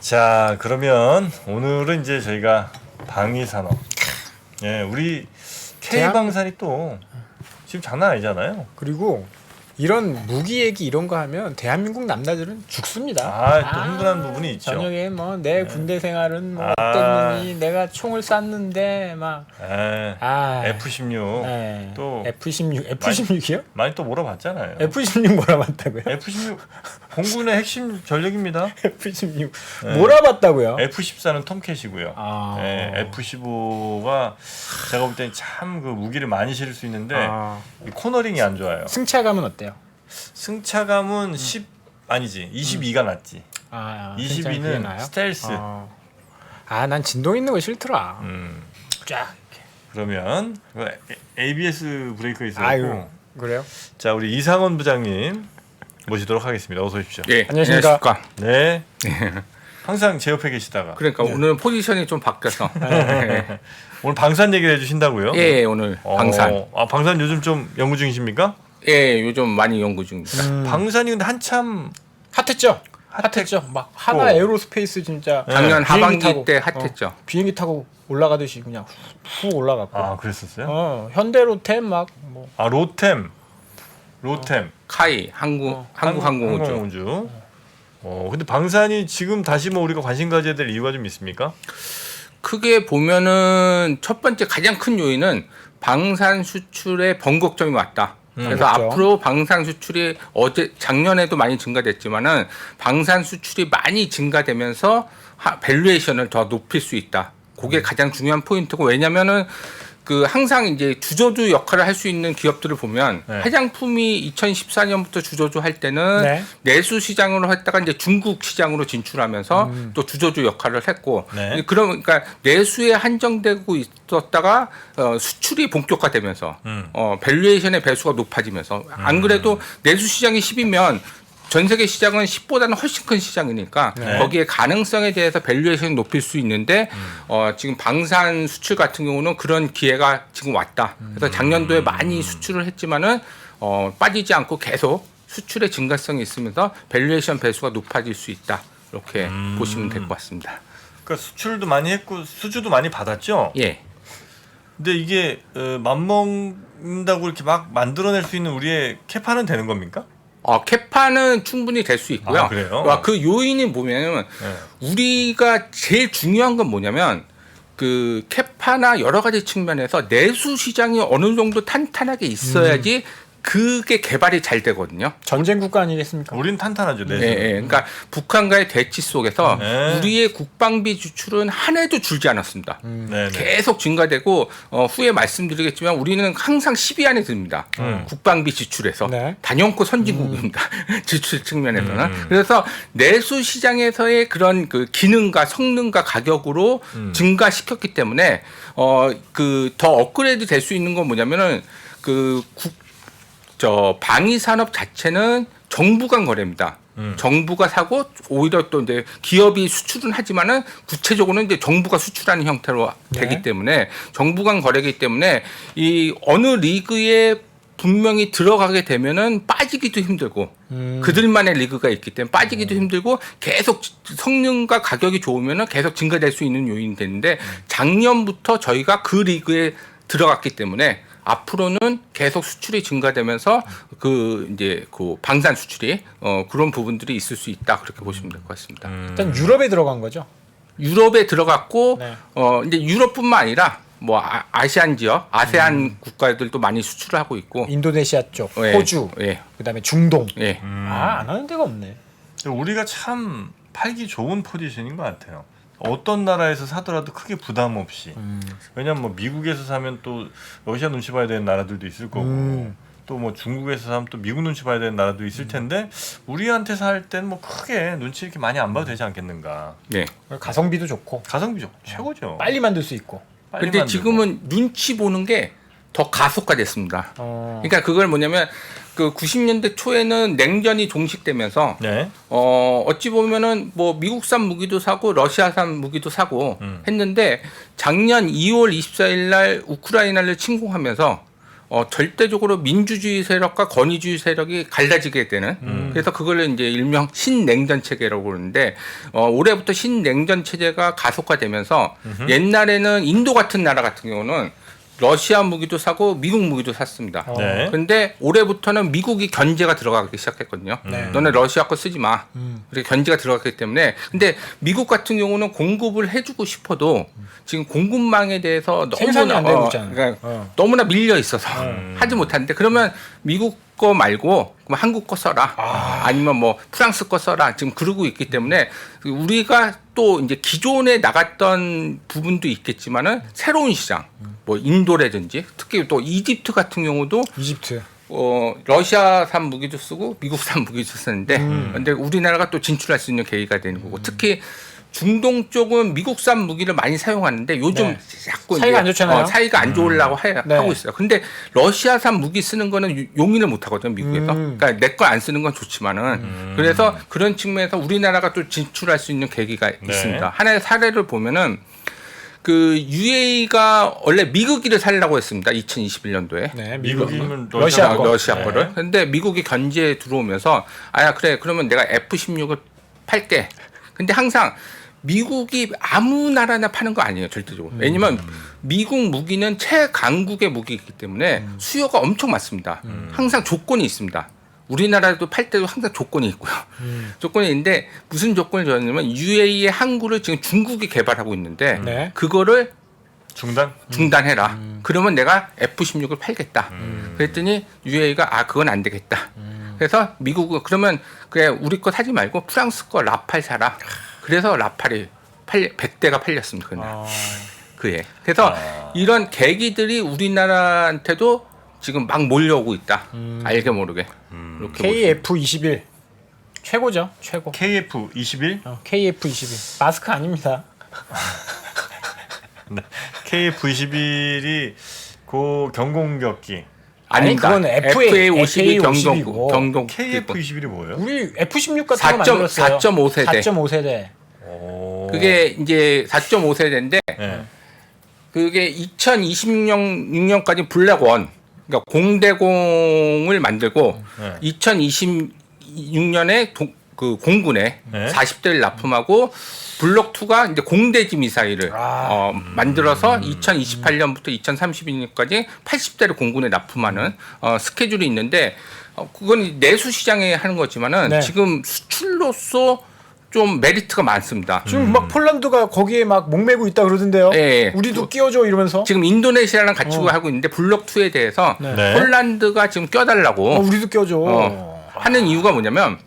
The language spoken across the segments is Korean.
자, 그러면 오늘은 이제 저희가 방위산업. 예, 우리 K방산이 또 지금 장난 아니잖아요. 그리고 이런 무기 얘기 이런 거 하면 대한민국 남자들은 죽습니다. 아, 또 흥분한 부분이 있죠. 저녁에 뭐 내 군대 생활은 뭐 어땠느니 내가 총을 쐈는데 막 F-16 또 F-16이요? 많이 또 몰아봤잖아요. F-16 몰아봤다고요? F-16 공군의 핵심 전력입니다. F-16 몰아봤다고요? F-14는 톰캣이고요. F-15가 제가 볼 때는 참 그 무기를 많이 실을 수 있는데 이 코너링이 안 좋아요. 승차감은 어때요? 승차감은 10 아니지 22가 낫지. 22는 스텔스. 난 진동 있는 거 싫더라. 쫙. 그러면 ABS 브레이크 있었고. 아유, 그래요? 자, 우리 이상원 부장님 모시도록 하겠습니다. 어서 오십시오. 예, 안녕하십니까. 네. 항상 제 옆에 계시다가. 그러니까 오늘 포지션이 좀 바뀌어서. 오늘 방산 얘기를 해주신다고요? 예, 오늘 방산. 방산 요즘 좀 연구 중이십니까? 예, 요즘 많이 연구 중입니다. 방산이 근데 한참 핫했죠. 막 하나 에어로스페이스 진짜 작년 하반기 타고, 때 핫했죠. 비행기 타고 올라가듯이 그냥 훅 올라갔고. 그랬었어요? 현대로템 막 뭐. 로템. 카이 한국항공우주. 근데 방산이 지금 다시 뭐 우리가 관심 가져야 될 이유가 좀 있습니까? 크게 보면은 첫 번째 가장 큰 요인은 방산 수출에 번곡점이 왔다. 그래서 그렇죠. 앞으로 방산 수출이 작년에도 많이 증가됐지만은 방산 수출이 많이 증가되면서 밸류에이션을 더 높일 수 있다. 그게 가장 중요한 포인트고, 왜냐면은 그 항상 이제 주저주 역할을 할 수 있는 기업들을 보면 화장품이 2014년부터 주저주 할 때는 내수 시장으로 했다가 이제 중국 시장으로 진출하면서 또 주저주 역할을 했고, 그러니까 내수에 한정되고 있었다가 수출이 본격화되면서 밸류에이션의 배수가 높아지면서, 안 그래도 내수 시장이 10이면 전 세계 시장은 10보다는 훨씬 큰 시장이니까 거기에 가능성에 대해서 밸류에이션을 높일 수 있는데 지금 방산 수출 같은 경우는 그런 기회가 지금 왔다. 그래서 작년도에 많이 수출을 했지만은 빠지지 않고 계속 수출의 증가성이 있으면서 밸류에이션 배수가 높아질 수 있다. 이렇게 보시면 될 것 같습니다. 그러니까 수출도 많이 했고 수주도 많이 받았죠? 예. 근데 이게 맘먹는다고 이렇게 막 만들어낼 수 있는 우리의 캐파는 되는 겁니까? 캐파는 충분히 될 수 있고요. 그래요? 그 요인이 뭐냐면 우리가 제일 중요한 건 뭐냐면 그 캐파나 여러 가지 측면에서 내수 시장이 어느 정도 탄탄하게 있어야지 그게 개발이 잘 되거든요. 전쟁 국가 아니겠습니까? 우린 탄탄하죠. 그러니까 북한과의 대치 속에서 우리의 국방비 지출은 한 해도 줄지 않았습니다. 계속 증가되고 후에 말씀드리겠지만 우리는 항상 10위 안에 듭니다. 국방비 지출에서 단연코 선진국입니다. 지출 측면에서는. 그래서 내수 시장에서의 그런 그 기능과 성능과 가격으로 증가시켰기 때문에 그 더 업그레이드 될 수 있는 건 뭐냐면은 방위 산업 자체는 정부 간 거래입니다. 정부가 사고 오히려 또 이제 기업이 수출은 하지만은 구체적으로는 이제 정부가 수출하는 형태로 되기 때문에 정부 간 거래이기 때문에 이 어느 리그에 분명히 들어가게 되면은 빠지기도 힘들고 그들만의 리그가 있기 때문에 빠지기도 힘들고 계속 성능과 가격이 좋으면은 계속 증가될 수 있는 요인이 되는데 작년부터 저희가 그 리그에 들어갔기 때문에 앞으로는 계속 수출이 증가되면서 이제 방산 수출이 그런 부분들이 있을 수 있다, 그렇게 보시면 될 것 같습니다. 일단 유럽에 들어간 거죠. 유럽에 들어갔고 이제 유럽뿐만 아니라 뭐 아시안 지역, 아세안 국가들도 많이 수출을 하고 있고, 인도네시아 쪽, 호주, 그다음에 중동. 안 하는 데가 없네. 우리가 참 팔기 좋은 포지션인 것 같아요. 어떤 나라에서 사더라도 크게 부담 없이. 왜냐면 뭐 미국에서 사면 또 러시아 눈치 봐야 되는 나라들도 있을 거고, 또 뭐 중국에서 사면 또 미국 눈치 봐야 되는 나라도 있을 텐데 우리한테 살 때는 뭐 크게 눈치 이렇게 많이 안 봐도 되지 않겠는가. 가성비도 좋고. 가성비 최고죠. 빨리 만들 수 있고. 근데 지금은 눈치 보는 게 더 가속화됐습니다. 그러니까 그걸 뭐냐면 그 90년대 초에는 냉전이 종식되면서 어찌 보면은 뭐 미국산 무기도 사고 러시아산 무기도 사고 했는데 작년 2월 24일 날 우크라이나를 침공하면서 절대적으로 민주주의 세력과 권위주의 세력이 갈라지게 되는 그래서 그걸 이제 일명 신냉전 체계라고 그러는데 올해부터 신냉전 체제가 가속화되면서 옛날에는 인도 같은 나라 같은 경우는 러시아 무기도 사고 미국 무기도 샀습니다. 네. 그런데 올해부터는 미국이 견제가 들어가기 시작했거든요. 너네 러시아 거 쓰지 마. 이렇게 견제가 들어갔기 때문에 근데 미국 같은 경우는 공급을 해주고 싶어도 지금 공급망에 대해서 생산이 안 되고 있잖아요. 그러니까 너무나 밀려 있어서 하지 못하는데 그러면 미국 거 말고 그럼 한국 거 써라. 아니면 뭐 프랑스 거 써라. 지금 그러고 있기 때문에 우리가 또 이제 기존에 나갔던 부분도 있겠지만은 새로운 시장, 뭐 인도라든지 특히 또 이집트 같은 경우도 이집트. 러시아산 무기도 쓰고 미국산 무기도 쓰는데 근데 우리나라가 또 진출할 수 있는 계기가 되는 거고 특히 중동 쪽은 미국산 무기를 많이 사용하는데 요즘 네. 자꾸 사이가 이제, 안 좋잖아요. 사이가 안 좋으려고 네. 하고 있어요. 근데 러시아산 무기 쓰는 거는 용인을 못 하거든요, 미국에서. 그러니까 내 거 안 쓰는 건 좋지만은 그래서 그런 측면에서 우리나라가 또 진출할 수 있는 계기가 있습니다. 하나의 사례를 보면은 그 UAE가 원래 미국기를 살려고 했습니다. 2021년도에. 네, 미국이면 러시아 거. 러시아 거를. 근데 미국이 견제에 들어오면서 아야 그래 그러면 내가 F-16을 팔게. 근데 항상 미국이 아무 나라나 파는 거 아니에요, 절대적으로. 왜냐면 미국 무기는 최강국의 무기이기 때문에 수요가 엄청 많습니다. 항상 조건이 있습니다. 우리나라도 팔 때도 항상 조건이 있고요. 조건이 있는데 무슨 조건을 줬냐면 UAE의 항구를 지금 중국이 개발하고 있는데 네. 그거를 중단? 중단해라. 그러면 내가 F-16을 팔겠다. 그랬더니 UAE가 그건 안 되겠다. 그래서 미국은 그러면 그래 우리 거 사지 말고 프랑스 거 라팔 사라. 그래서 라팔이 100대가 팔렸습니다. 그날. 그해. 그래서 이런 계기들이 우리나라한테도 지금 막 몰려오고 있다. 알게 모르게. 이렇게 KF21 최고죠, 최고. KF-21? KF21 마스크 아닙니다. 네. KF-21이 고 경공격기. 아니, 아닙니다. 그건 FA-52 FA-52 경공 KF-21이 뭐예요? 우리 F16 같은 거 만들었어요. 4.5세대. 4.5세대. 그게 이제 4.5세대인데 네. 그게 2026년까지 블랙원 그러니까 공대공을 만들고 네. 2026년에 그 공군에 네. 40대를 납품하고 블록 2가 이제 공대지 미사일을 만들어서 2028년부터 2032년까지 80대를 공군에 납품하는 스케줄이 있는데 그건 내수 시장에 하는 거지만은 네. 지금 수출로서 좀 메리트가 많습니다. 지금 막 폴란드가 거기에 막 목매고 있다 그러던데요. 예. 우리도 끼워줘 이러면서. 지금 인도네시아랑 같이 하고 있는데 블록 2에 대해서 네. 폴란드가 지금 껴달라고 우리도 껴줘. 하는 이유가 뭐냐면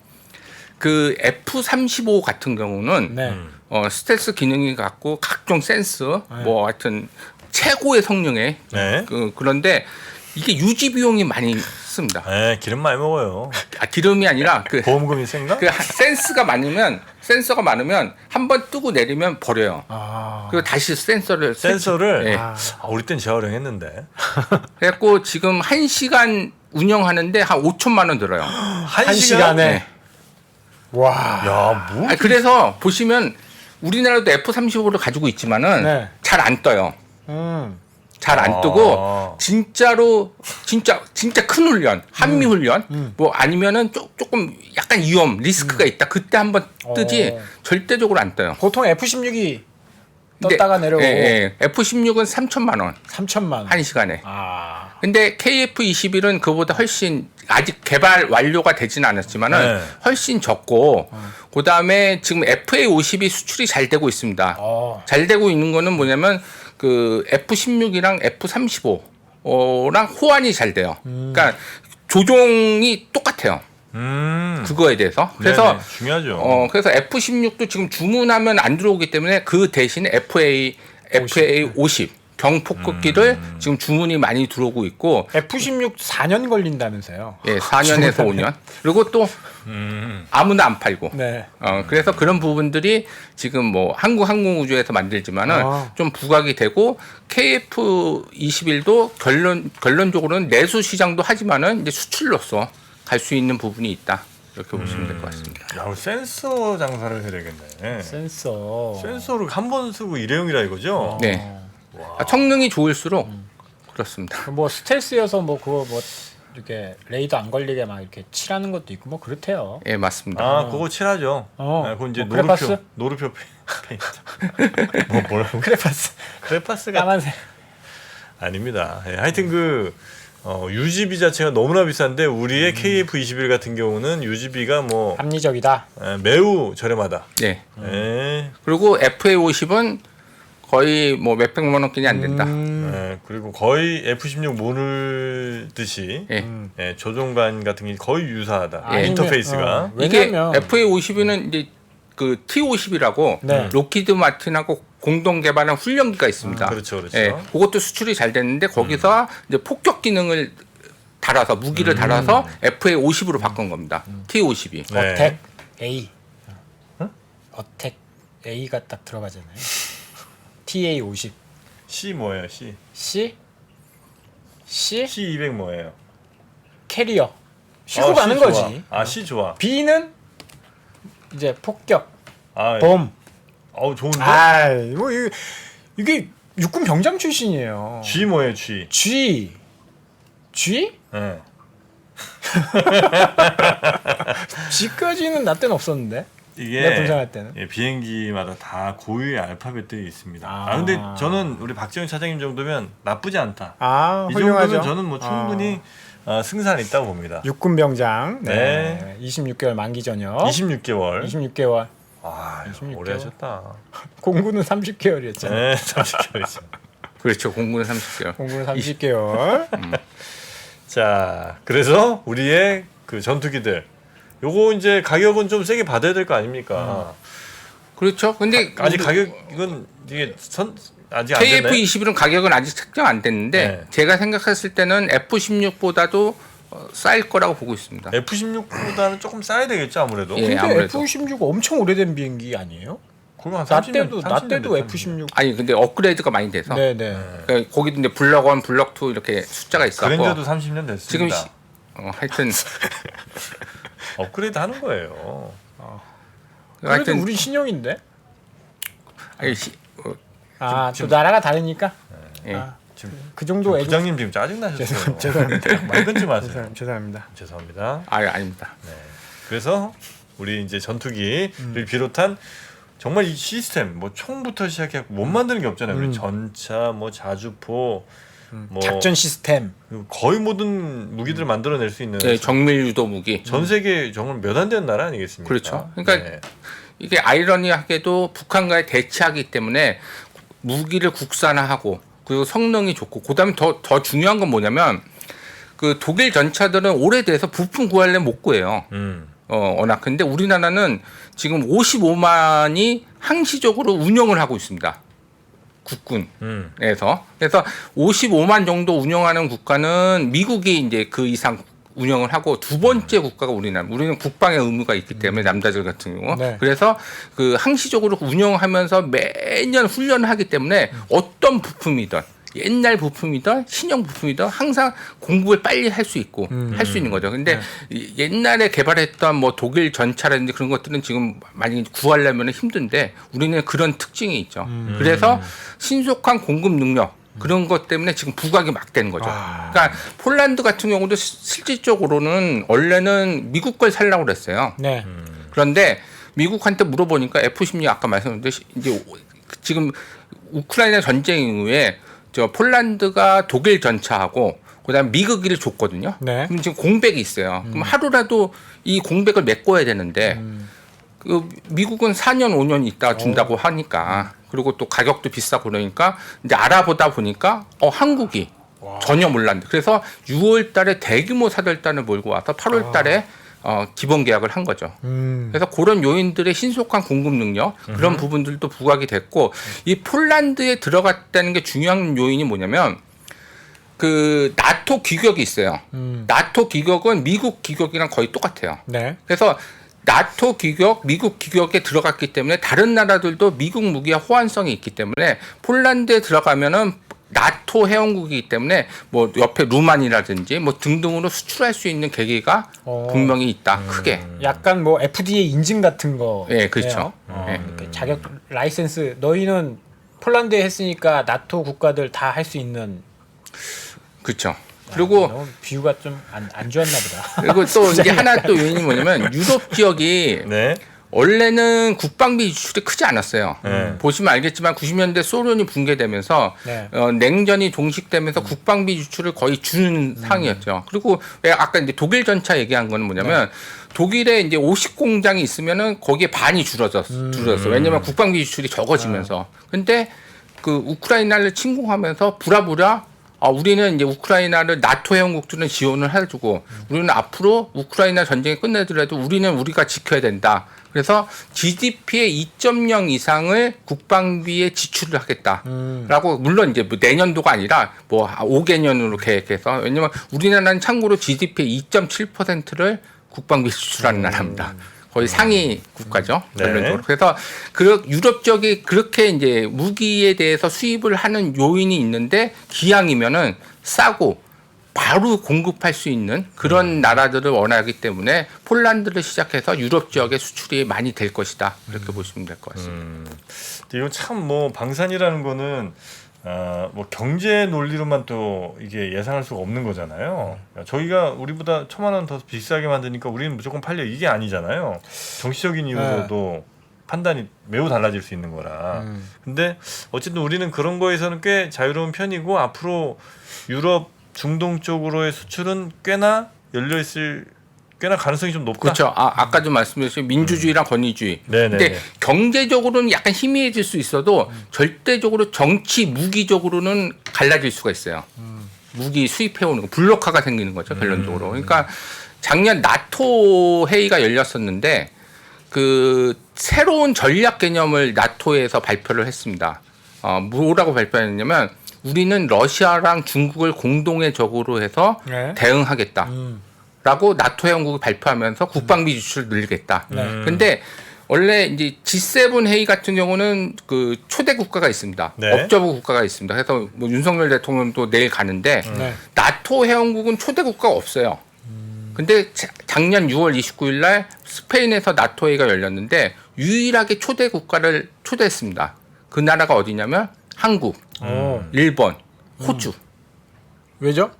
그 F-35 같은 경우는 네. 스텔스 기능이 갖고 각종 센스 뭐 하여튼 최고의 성능에 네. 그런데 이게 유지 비용이 많이 씁니다. 네, 기름 많이 먹어요. 기름이 아니라 보험금이 센가? 센서가 많으면 한 번 뜨고 내리면 버려요. 그리고 다시 센서를 센서를 예. 우리 땐 재활용했는데. 그래갖고 지금 1시간 운영하는데 한 5천만 원 들어요. 한 시간에? 네. 와. 야, 뭐? 그래서 보시면 우리나라도 F-35를 가지고 있지만은 네. 잘 안 떠요. 잘 안 아. 뜨고 진짜로 진짜 큰 훈련, 한미 훈련 뭐 아니면은 조금 약간 위험 리스크가 있다. 그때 한번 뜨지 절대적으로 안 떠요. 보통 F16이 떴다가 내려오고 F-16은 3천만 원 3천만 원. 1시간에. 아. 근데 KF-21은 그보다 훨씬 아직 개발 완료가 되지는 않았지만은 네. 훨씬 적고 그다음에 지금 FA-52 수출이 잘 되고 있습니다. 잘 되고 있는 거는 뭐냐면 그 F-16이랑 F-35랑 호환이 잘 돼요. 그러니까 조종이 똑같아요. 그거에 대해서. 그래서 네네, 중요하죠. 그래서 F-16도 지금 주문하면 안 들어오기 때문에 그 대신에 FA-50 경폭격기를 지금 주문이 많이 들어오고 있고 F16 4년 걸린다면서요. 예, 4년에서 5년. 그리고 또 아무나 안 팔고. 네. 그래서 그런 부분들이 지금 뭐 한국 항공우주에서 만들지만은 좀 부각이 되고 KF-21도 결론적으로는 내수 시장도 하지만은 이제 수출로서 갈 수 있는 부분이 있다. 이렇게 보시면 될 것 같습니다. 야, 센서 장사를 해야 되겠네. 센서. 센서를 한 번 쓰고 일회용이라 이거죠? 네. 성능이 좋을수록 그렇습니다. 뭐 스텔스여서 뭐 그거 뭐 이렇게 레이더 안 걸리게 막 이렇게 칠하는 것도 있고 뭐 그렇대요. 예, 맞습니다. 아 그거 칠하죠. 그거 이제 뭐 크레파스? 노루표 페인트. 뭐라고? 크레파스. 크레파스가 까만색. 아닙니다. 예, 하여튼 그 유지비 자체가 너무나 비싼데 우리의 KF21 같은 경우는 유지비가 뭐 합리적이다. 매우 저렴하다. 예. 예. 그리고 FA50은 거의 뭐 몇백만 원끼리 안 된다. 예, 그리고 거의 F16 모르듯이 예. 예, 조종관 같은 게 거의 유사하다. 아니면- 인터페이스가. 이게 왜냐면 FA50은 이제 그 T50이라고 네. 로키드 마틴하고 공동 개발한 훈련기가 있습니다. 그렇죠, 그렇죠. 예, 그것도 수출이 잘 됐는데 거기서 이제 폭격 기능을 달아서 무기를 달아서 FA50으로 바꾼 겁니다. T50이. 네. 어택 A. 어택 A가 딱 들어가잖아요. TA50. C 뭐예요? C. C C200 뭐예요? 캐리어. 쉬고 가는 C 좋아. 거지. 아, C 좋아. B는 이제 폭격. 아, 범. 좋은데? 아, 뭐 이게 육군 병장 출신이에요. G 뭐예요? G. G? 예. G까지는 나 때는 없었는데. 이게 내가 분산할 때는. 예, 비행기마다 다 고유의 알파벳들이 있습니다. 아. 근데 저는 우리 박지원 차장님 정도면 나쁘지 않다. 아, 이 훌륭하죠. 정도면 저는 뭐 충분히 승산 있다고 봅니다. 육군 병장. 네. 네. 26개월 만기 전역. 26개월. 26개월. 아, 26 오래 개월. 하셨다. 공군은 30개월이었잖아요. 네, 30개월이죠. 그렇죠. 공군은 30개월. 공군은 30개월. 자, 그래서 우리의 그 전투기들 요거 이제 가격은 좀 세게 받아야 될 거 아닙니까? 그렇죠. 근데 아직 가격은 이게 아직 안 됐나요? KF21은 가격은 아직 책정 안 됐는데 네. 제가 생각했을 때는 F16보다도 쌀 거라고 보고 있습니다. F16보다는 조금 싸야 되겠죠 아무래도. 예. 근데 아무래도. F-16 엄청 오래된 비행기 아니에요? 그거 한 나 30년, 때도 F-16. 아니 근데 업그레이드가 많이 돼서 네네. 그러니까 거기도 이제 블럭 1, 블럭 2 이렇게 숫자가 있었고 그랜저도 30년 지금 됐습니다. 하여튼 업그레이드 하는 거예요. 그래도 하여튼 우리 신형인데. 아니, 또 나라가 다르니까. 예. 지금 그 정도 애국. 부장님 지금 짜증 나셨어요. 죄송합니다. 말 끊지 마세요. 죄송합니다. 죄송합니다. 아닙니다. 그래서 우리 이제 전투기를 비롯한 정말 이 시스템 뭐 총부터 시작해 못 만드는 게 없잖아요. 우리 전차, 뭐 자주포, 뭐 작전 시스템. 거의 모든 무기들을 만들어낼 수 있는 예, 정밀 유도 무기. 전 세계 정말 몇 안 되는 나라 아니겠습니까? 그렇죠. 그러니까 네. 이게 아이러니하게도 북한과의 대치하기 때문에 무기를 국산화하고 그리고 성능이 좋고 그다음에 더 중요한 건 뭐냐면 그 독일 전차들은 오래돼서 부품 구하려면 못 구해요. 워낙 근데 우리나라는 지금 55만이 항시적으로 운영을 하고 있습니다. 국군에서. 그래서 55만 정도 운영하는 국가는 미국이 이제 그 이상 운영을 하고 두 번째 국가가 우리나라. 우리는 국방의 의무가 있기 때문에 남자들 같은 경우. 네. 그래서 그 항시적으로 운영하면서 매년 훈련을 하기 때문에 어떤 부품이든 옛날 부품이든 신형 부품이든 항상 공부를 빨리 할 수 있고 할 수 있는 거죠. 근데 옛날에 개발했던 뭐 독일 전차라든지 그런 것들은 지금 많이 구하려면 힘든데 우리는 그런 특징이 있죠. 그래서 신속한 공급 능력 그런 것 때문에 지금 부각이 막 되는 거죠. 그러니까 폴란드 같은 경우도 실질적으로는 원래는 미국 걸 살려고 그랬어요. 네. 그런데 미국한테 물어보니까 F-16 아까 말씀드렸듯이 이제 지금 우크라이나 전쟁 이후에 저 폴란드가 독일 전차하고 그다음 미국기를 줬거든요. 네. 그럼 지금 공백이 있어요. 그럼 하루라도 이 공백을 메꿔야 되는데 그 미국은 4년 5년 있다 준다고 하니까 그리고 또 가격도 비싸고 그러니까 이제 알아보다 보니까 한국이 전혀 몰랐는데 그래서 6월달에 대규모 사절단을 몰고 와서 8월달에 기본 계약을 한 거죠. 그래서 그런 요인들의 신속한 공급 능력 그런 부분들도 부각이 됐고 이 폴란드에 들어갔다는 게 중요한 요인이 뭐냐면 그 나토 규격이 있어요. 나토 규격은 미국 규격이랑 거의 똑같아요. 네. 그래서 나토 규격, 미국 규격에 들어갔기 때문에 다른 나라들도 미국 무기와 호환성이 있기 때문에 폴란드에 들어가면은 나토 회원국이기 때문에 뭐 옆에 루만이라든지 뭐 등등으로 수출할 수 있는 계기가 분명히 있다. 크게. 약간 뭐 FDA 인증 같은 거. 예, 그렇죠. 예. 이렇게 자격 라이센스 너희는 폴란드에 했으니까 나토 국가들 다 할 수 있는 그렇죠. 그리고 너무 비유가 좀 안 좋았나 보다. 그리고 또 이제 하나 또 요인이 뭐냐면 유럽 지역이 네. 원래는 국방비 지출이 크지 않았어요. 네. 보시면 알겠지만 90년대 소련이 붕괴되면서 네. 냉전이 종식되면서 국방비 지출을 거의 주는 상황이었죠. 그리고 왜 아까 이제 독일 전차 얘기한 거는 뭐냐면 독일에 이제 50공장이 있으면은 거기에 반이 줄어졌어. 왜냐면 국방비 지출이 적어지면서. 근데 그 우크라이나를 침공하면서 부랴부랴 우리는 이제 우크라이나를 나토 회원국들은 지원을 해주고 우리는 앞으로 우크라이나 전쟁이 끝내더라도 우리는 우리가 지켜야 된다. 그래서 GDP의 2.0 이상을 국방비에 지출을 하겠다라고 물론 이제 뭐 내년도가 아니라 뭐 5개년으로 계획해서 왜냐면 우리나라는 참고로 GDP의 2.7%를 국방비 지출하는 나라입니다. 거의 상위 국가죠. 네. 결론적으로. 그래서 유럽 지역이 그렇게 이제 무기에 대해서 수입을 하는 요인이 있는데 기왕이면은 싸고 바로 공급할 수 있는 그런 나라들을 원하기 때문에 폴란드를 시작해서 유럽 지역의 수출이 많이 될 것이다. 이렇게 보시면 될 것 같습니다. 근데 이건 참 뭐 방산이라는 거는 뭐 경제 논리로만 또 이게 예상할 수가 없는 거잖아요. 저희가 우리보다 1,000만 원 더 비싸게 만드니까 우리는 무조건 팔려 이게 아니잖아요. 정치적인 이유로도 판단이 매우 달라질 수 있는 거라. 근데 어쨌든 우리는 그런 거에서는 꽤 자유로운 편이고 앞으로 유럽 중동 쪽으로의 수출은 꽤나 열려 있을 꽤나 가능성이 좀 높다. 그렇죠. 아까 좀 말씀드렸듯이 민주주의랑 권위주의. 네네. 근데 경제적으로는 약간 희미해질 수 있어도 절대적으로 정치 무기적으로는 갈라질 수가 있어요. 무기 수입해오는 거 블록화가 생기는 거죠. 결론적으로. 그러니까 작년 나토 회의가 열렸었는데 그 새로운 전략 개념을 나토에서 발표를 했습니다. 뭐라고 발표했냐면 우리는 러시아랑 중국을 공동의 적으로 해서 네. 대응하겠다. 라고 나토 회원국이 발표하면서 국방비 지출을 늘리겠다. 근데 원래 이제 G7 회의 같은 경우는 그 초대 국가가 있습니다. 네. 업저버 국가가 있습니다. 그래서 뭐 윤석열 대통령도 내일 가는데 네. 나토 회원국은 초대 국가가 없어요. 근데 작년 6월 29일 날 스페인에서 나토 회의가 열렸는데 유일하게 초대 국가를 초대했습니다. 그 나라가 어디냐면 한국, 일본, 호주. 왜죠?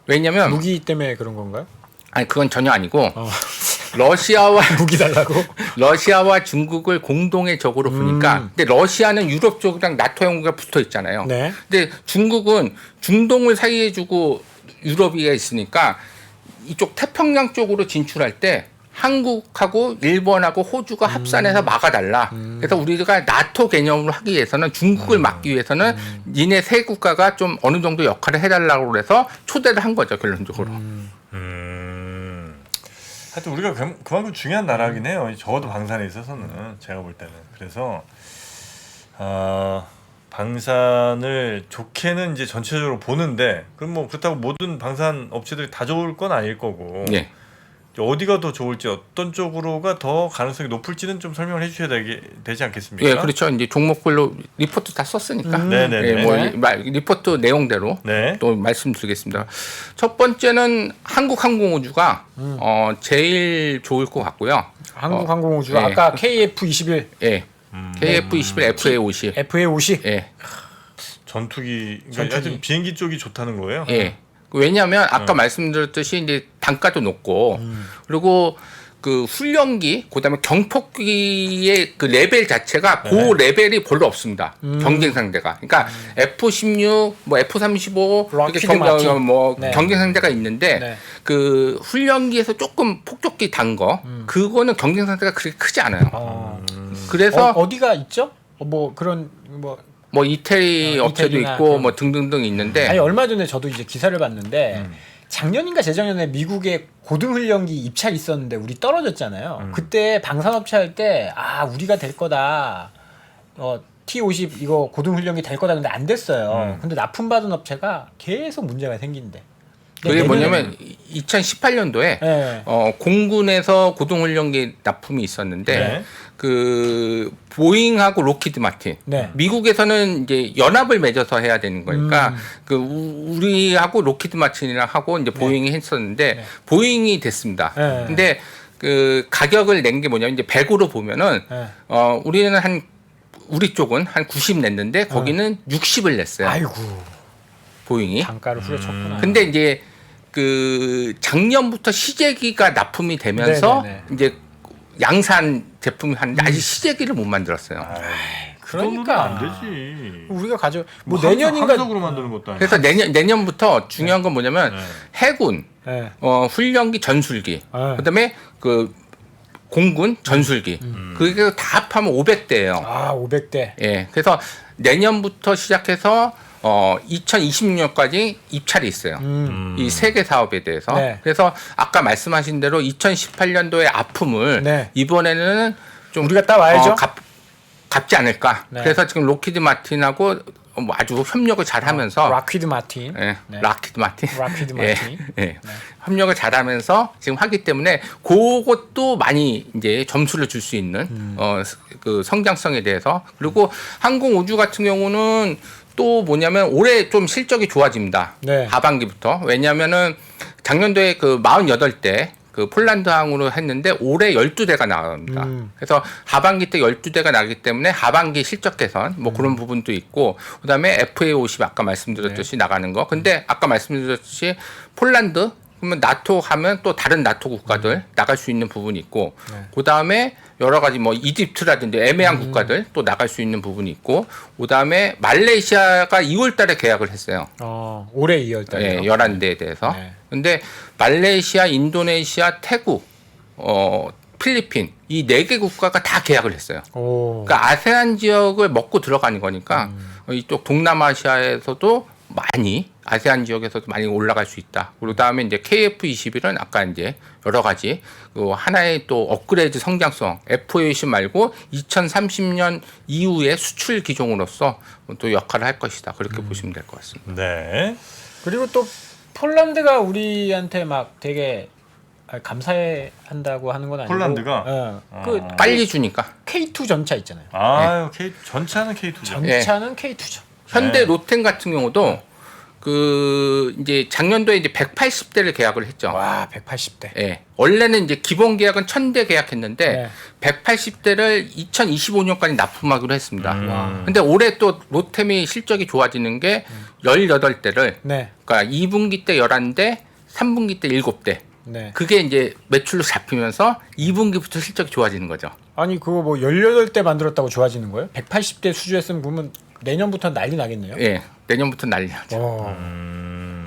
왜냐면 무기 때문에 그런 건가요? 아니 그건 전혀 아니고 러시아와 무기 달라고? 러시아와 중국을 공동의 적으로 보니까 근데 러시아는 유럽 쪽이랑 나토 회원국에 붙어 있잖아요. 네. 근데 중국은 중동을 사이에 주고 유럽이가 있으니까 이쪽 태평양 쪽으로 진출할 때 한국하고 일본하고 호주가 합산해서 막아달라. 그래서 우리가 나토 개념으로 하기 위해서는 중국을 막기 위해서는 니네 세 국가가 좀 어느 정도 역할을 해달라고 그래서 초대를 한 거죠. 결론적으로. 하여튼 우리가 그만큼 중요한 나라긴 해요. 적어도 방산에 있어서는 제가 볼 때는. 그래서 방산을 좋게는 이제 전체적으로 보는데 그럼 뭐 그렇다고 모든 방산 업체들이 다 좋을 건 아닐 거고 예. 어디가 더 좋을지 어떤 쪽으로가 더 가능성이 높을지는 좀 설명을 해주셔야 되지 않겠습니까? 예, 그렇죠. 이제 종목별로 리포트 다 썼으니까. 네네네. 예, 뭐 리포트 내용대로 네. 또 말씀드리겠습니다. 첫 번째는 한국항공우주가 제일 좋을 것 같고요. 한국항공우주 예. 아까 KF-21, 예. KF-21, FA-50. FA-50. 예. 전투기, 그러니까 하여튼 비행기 쪽이 좋다는 거예요. 예. 왜냐하면 아까 말씀드렸듯이 이제 단가도 높고 그리고 그 훈련기, 그다음에 경폭기의 그 레벨 자체가 그 레벨이 별로 없습니다. 경쟁 상대가. 그러니까 F-16, 뭐 F-35 이렇게 락히드 마틴. 네. 경쟁 상대가 있는데 네. 그 훈련기에서 조금 폭격기 단 거, 그거는 경쟁 상대가 그렇게 크지 않아요. 그래서 어디가 있죠? 뭐 그런 뭐 이태리 업체도 이태리나 있고 그런 뭐 등등등 있는데 아니 얼마 전에 저도 이제 기사를 봤는데 작년인가 재작년에 미국에 고등훈련기 입찰 있었는데 우리 떨어졌잖아요. 그때 방산업체 할 때 우리가 될 거다. T-50 이거 고등훈련기 될 거다. 근데 안 됐어요. 근데 납품받은 업체가 계속 문제가 생긴대. 그게 뭐냐면 2018년도에 네. 공군에서 고등훈련기 납품이 있었는데 네. 그 보잉하고 로키드 마틴 네. 미국에서는 이제 연합을 맺어서 해야 되는 거니까 그 우리하고 로키드 마틴이랑 하고 이제 보잉이 했었는데 네. 보잉이 됐습니다. 네. 근데 그 가격을 낸 게 뭐냐면 이제 100으로 보면은 네. 우리 쪽은 한 90 냈는데 거기는 60을 냈어요. 아이고. 보잉이. 단가를 후려쳤구나. 근데 이제 그 작년부터 시제기가 납품이 되면서 네네네. 이제 양산 제품이 하는데 아직 시제기를 못 만들었어요. 그러니까 안 되지. 우리가 가져 뭐 내년인가 내년인가 함석으로 만드는 것도 아니고. 그래서 내년부터 중요한 건 뭐냐면 네. 해군, 네. 훈련기 전술기, 네. 그다음에 그 공군 전술기, 그게 다 합하면 500대예요. 아 500대. 예, 그래서 내년부터 시작해서 2026년까지 입찰이 있어요. 이 세 개 사업에 대해서. 네. 그래서 아까 말씀하신 대로 2018년도의 아픔을 네. 이번에는 좀 우리가 따와야죠. 갚지 않을까. 네. 그래서 지금 로키드 마틴하고 뭐 아주 협력을 잘 하면서 락퀴드 마틴. 예, 네. 락키드 마틴. 락퀴드 예, 마틴. 예. 협력을 잘하면서 지금 하기 때문에 그것도 많이 이제 점수를 줄 수 있는 그 성장성에 대해서. 그리고 항공 우주 같은 경우는 또 뭐냐면 올해 좀 실적이 좋아집니다. 네. 하반기부터. 왜냐면은 작년도에 그 48대 그 폴란드 항으로 했는데 올해 12대가 나갑니다. 그래서 하반기 때 12대가 나기 때문에 하반기 실적 개선 뭐 그런 부분도 있고, 그다음에 FA50 아까 말씀드렸듯이 나가는 거. 근데 아까 말씀드렸듯이 폴란드 그러면 나토 가면 또 다른 나토 국가들 나갈 수 있는 부분이 있고, 그다음에 여러 가지 뭐 이집트라든지 애매한 국가들 또 나갈 수 있는 부분이 있고, 그다음에 말레이시아가 2월 달에 계약을 했어요. 올해 2월달에. 예, 11대에 대해서. 네. 근데 말레이시아, 인도네시아, 태국, 필리핀 이 4개 국가가 다 계약을 했어요. 오. 그러니까 아세안 지역을 먹고 들어가는 거니까 이쪽 동남아시아에서도 많이 아세안 지역에서도 많이 올라갈 수 있다. 그리고 다음에 이제 KF21은 아까 이제 여러 가지 그 하나의 또 업그레이드 성장성 FA50 말고 2030년 이후의 수출 기종으로서 또 역할을 할 것이다. 그렇게 보시면 될 것 같습니다. 네. 그리고 또 폴란드가 우리한테 막 되게 감사해 한다고 하는 건 아니고 폴란드가? 그 빨리 주니까. K2 전차 있잖아요. 전차는 K2죠. 전차는 K2죠. 현대 네. 로템 같은 경우도 그 이제 작년도에 이제 180대를 계약을 했죠. 와 180대. 예. 원래는 이제 기본 계약은 1000대 계약했는데 180대를 2025년까지 납품하기로 했습니다. 근데 올해 또 로템이 실적이 좋아지는 게 18대를 네. 그러니까 2분기 때 11대, 3분기 때 7대. 네. 그게 이제 매출로 잡히면서 2분기부터 실적이 좋아지는 거죠. 아니 그거 뭐 18대 만들었다고 좋아지는 거예요? 180대 수주했으면 보면 내년부터 난리 나겠네요. 예. 내년부터 난리 나죠. 와.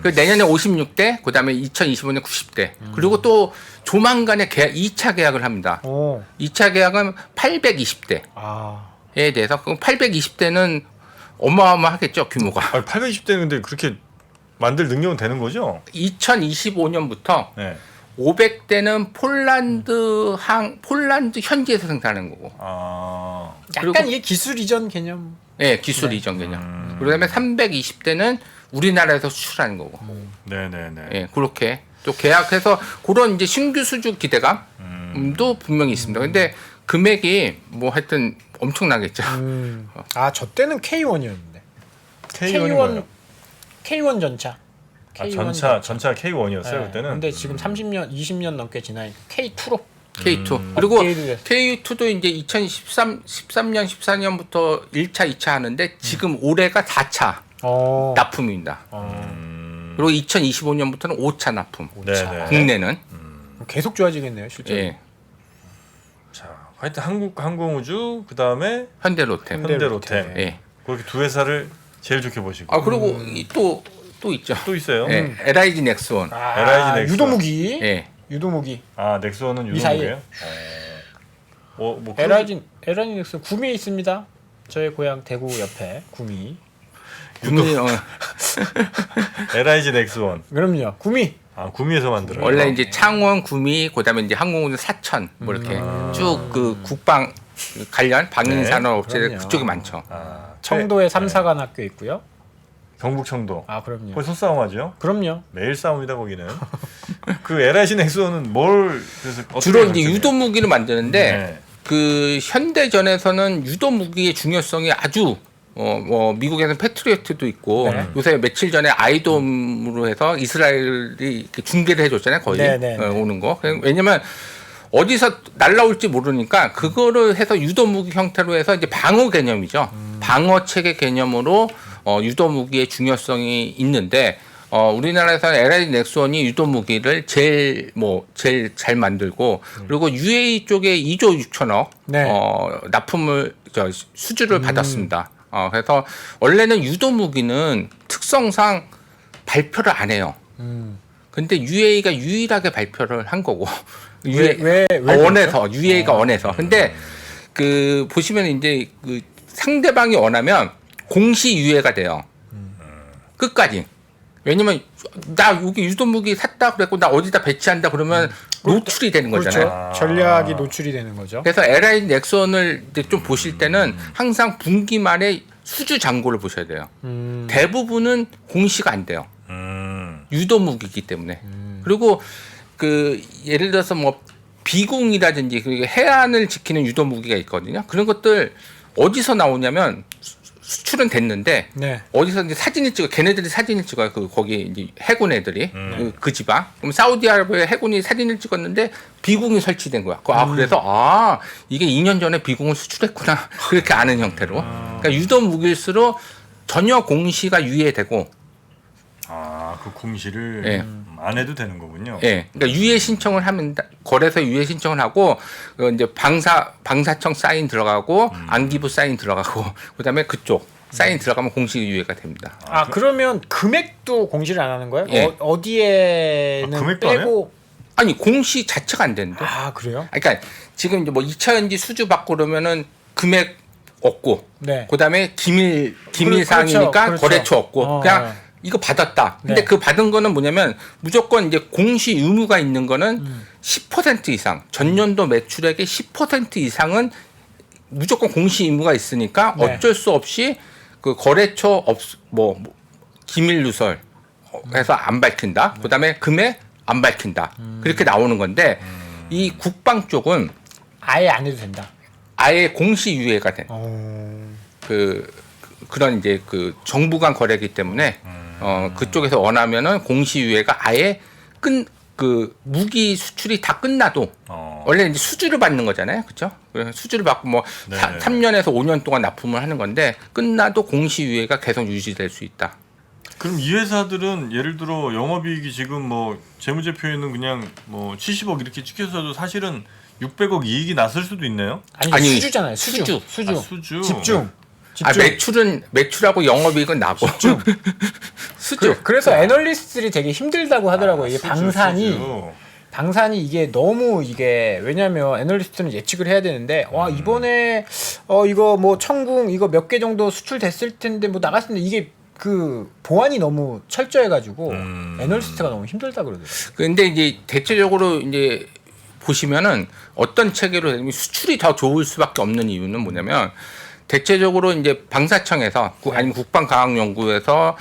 그 내년에 56대, 그다음에 2025년 90대. 그리고 또 조만간에 2차 계약을 합니다. 오. 2차 계약은 820대에 아. 대해서 그럼 820대는 어마어마하겠죠, 규모가. 820대는 근데 그렇게 만들 능력은 되는 거죠? 2025년부터 네. 500대는 폴란드 현지에서 생산하는 거고. 약간 그리고- 이게 기술 이전 개념. 예, 기술 이전 개념. 그다음에 320대는 우리나라에서 수출하는 거고. 네네네. 예, 그렇게 또 계약해서 그런 이제 신규 수주 기대감도 분명히 있습니다. 근데 금액이 뭐 하여튼 엄청나겠죠. 아, 저 때는 K1이었는데. K1은 K1 전차. 전차 K1이었어요 네. 그때는. 근데 지금 30년, 20년 넘게 지나니까 K2로. K2. 그리고 업그레이드 K2도 이제 13년, 14년부터 1차, 2차 하는데 지금 올해가 4차 납품입니다. 그리고 2025년부터는 5차 납품. 네네. 국내는. 계속 좋아지겠네요, 실제. 예. 자, 하여튼 한국 항공우주 그다음에 현대로템. 현대로템. 예. 그렇게 두 회사를 제일 좋게 보시고. 아, 그리고 또 있죠. 또 있어요. 예. LIG 넥스원. LIG 넥슨. 유도무기. 예. 유도무기. 넥스원은 미사일. 유도무게요? 뭐 LIG 넥슨 구미에 있습니다. 저의 고향 대구 옆에 구미. LIG 넥스원. 그럼요. 구미. 구미에서 만들어요. 원래 이제 창원, 구미, 그다음에 이제 항공우주 사천 뭐 이렇게 쭉 그 국방 관련 방위산업 업체들 그럼요. 그쪽이 많죠. 청도에 삼사관 학교 있고요. 경북청도. 그럼요. 거기 소싸움하죠? 그럼요. 매일 싸움이다 거기는. 그 LIG 넥스원은 뭘 그래서 어떻게 주로 이제 설정해요? 유도 무기를 만드는데 네. 그 현대전에서는 유도 무기의 중요성이 아주 뭐 미국에서는 패트리어트도 있고 요새 며칠 전에 아이돔으로 해서 이스라엘이 이렇게 중계를 해줬잖아요 거의 오는 거. 왜냐면 어디서 날라올지 모르니까 그거를 해서 유도 무기 형태로 해서 이제 방어 개념이죠. 방어 체계 개념으로 유도 무기의 중요성이 있는데 우리나라에서는 LIG 넥슨이 유도 무기를 제일 잘 만들고 그리고 UAE 쪽에 2조 6천억 네. 납품을 수주를 받았습니다. 그래서 원래는 유도 무기는 특성상 발표를 안 해요. 근데 UAE가 유일하게 발표를 한 거고 왜 원해서 UAE가 원해서. 근데 그 보시면 이제 그 상대방이 원하면 공시 유예가 돼요. 끝까지. 왜냐면 나 여기 유도 무기 샀다 그랬고 나 어디다 배치한다 그러면 노출이 되는 거잖아요. 그렇죠. 전략이 노출이 되는 거죠. 그래서 LIG 넥슨을 이제 좀 보실 때는 항상 분기 말에 수주 잔고를 보셔야 돼요. 대부분은 공시가 안 돼요. 유도 무기이기 때문에. 그리고 그 예를 들어서 뭐 비공이라든지 그리고 해안을 지키는 유도 무기가 있거든요. 그런 것들 어디서 나오냐면 수출은 됐는데 네. 어디서 이제 사진을 찍어 걔네들이 사진을 찍어요. 그 거기 이제 해군 애들이 그 지방. 그럼 사우디아라비아 해군이 사진을 찍었는데 비공이 설치된 거야. 그래서 이게 2년 전에 비공을 수출했구나 그렇게 아는 형태로. 그러니까 유도 무기일수록 전혀 공시가 유예되고. 그 공시를 예. 안 해도 되는 거군요. 예. 그러니까 유예 신청을 하면 거래소 유예 신청을 하고 이제 방사청 사인 들어가고 안기부 사인 들어가고 그다음에 그쪽 사인 들어가면 공시 유예가 됩니다. 그러면 금액도 공시를 안 하는 거예요? 예. 어디에는 금액도 안 빼고 아니 공시 자체가 안 되는데. 그래요? 그러니까 지금 이제 뭐 2차전지 수주 받고 그러면은 금액 없고 네. 그다음에 기밀 그렇죠. 사항이니까 그렇죠. 거래처 없고 그냥 이거 받았다. 근데 네. 그 받은 거는 뭐냐면 무조건 이제 공시 의무가 있는 거는 10% 이상 전년도 매출액의 10% 이상은 무조건 공시 의무가 있으니까 네. 어쩔 수 없이 그 거래처 기밀 누설 해서 안 밝힌다. 그다음에 금액 안 밝힌다. 그렇게 나오는 건데 이 국방 쪽은 아예 안 해도 된다. 아예 공시 유예가 된 그런 이제 그 정부 간 거래이기 때문에 그쪽에서 원하면은 공시 유예가 아예 그 무기 수출이 다 끝나도 원래 이제 수주를 받는 거잖아요, 그렇죠? 수주를 받고 뭐 3년에서 5년 동안 납품을 하는 건데 끝나도 공시 유예가 계속 유지될 수 있다. 그럼 이 회사들은 예를 들어 영업이익이 지금 뭐 재무제표에는 그냥 뭐 70억 이렇게 찍혀서도 사실은 600억 이익이 났을 수도 있네요. 아니 수주잖아요. 수주. 수주. 집중. 매출하고 영업이익은 나고 수주. 그래서 애널리스트들이 되게 힘들다고 하더라고요. 이게 수주. 방산이 이게 너무 이게 왜냐면 애널리스트는 예측을 해야 되는데 이번에 이거 뭐 청궁 이거 몇 개 정도 수출됐을 텐데 뭐 나갔을 텐데 이게 그 보안이 너무 철저해가지고 애널리스트가 너무 힘들다 그러더라고요. 근데 이제 대체적으로 이제 보시면은 어떤 체계로 되면 수출이 더 좋을 수밖에 없는 이유는 뭐냐면 대체적으로 이제 방사청에서 아니면 국방과학연구에서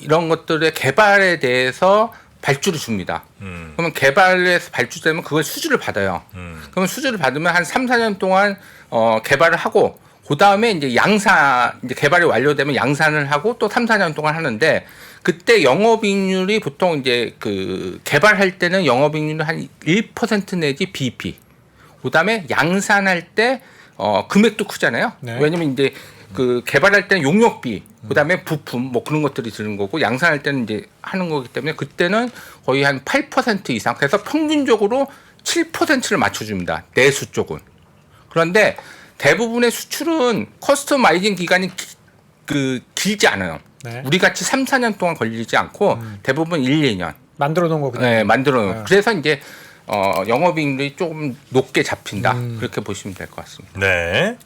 이런 것들의 개발에 대해서 발주를 줍니다. 그러면 개발에서 발주되면 그걸 수주를 받아요. 그러면 수주를 받으면 한 3, 4년 동안 개발을 하고 그 다음에 이제 이제 개발이 완료되면 양산을 하고 또 3, 4년 동안 하는데 그때 영업이익률이 보통 이제 그 개발할 때는 영업이익률이 한 1% 내지 BEP. 그 다음에 양산할 때 금액도 크잖아요. 네. 왜냐면 이제 그 개발할 때는 용역비, 그 다음에 부품 뭐 그런 것들이 드는 거고 양산할 때는 이제 하는 거기 때문에 그때는 거의 한 8% 이상. 그래서 평균적으로 7%를 맞춰줍니다. 내수 쪽은. 그런데 대부분의 수출은 커스터마이징 기간이 길지 않아요. 네. 우리 같이 3, 4년 동안 걸리지 않고 대부분 1, 2년. 만들어 놓은 거 그냥. 네, 만들어 놓은. 그래서 이제 영업이익률이 조금 높게 잡힌다. 그렇게 보시면 될 것 같습니다. 네.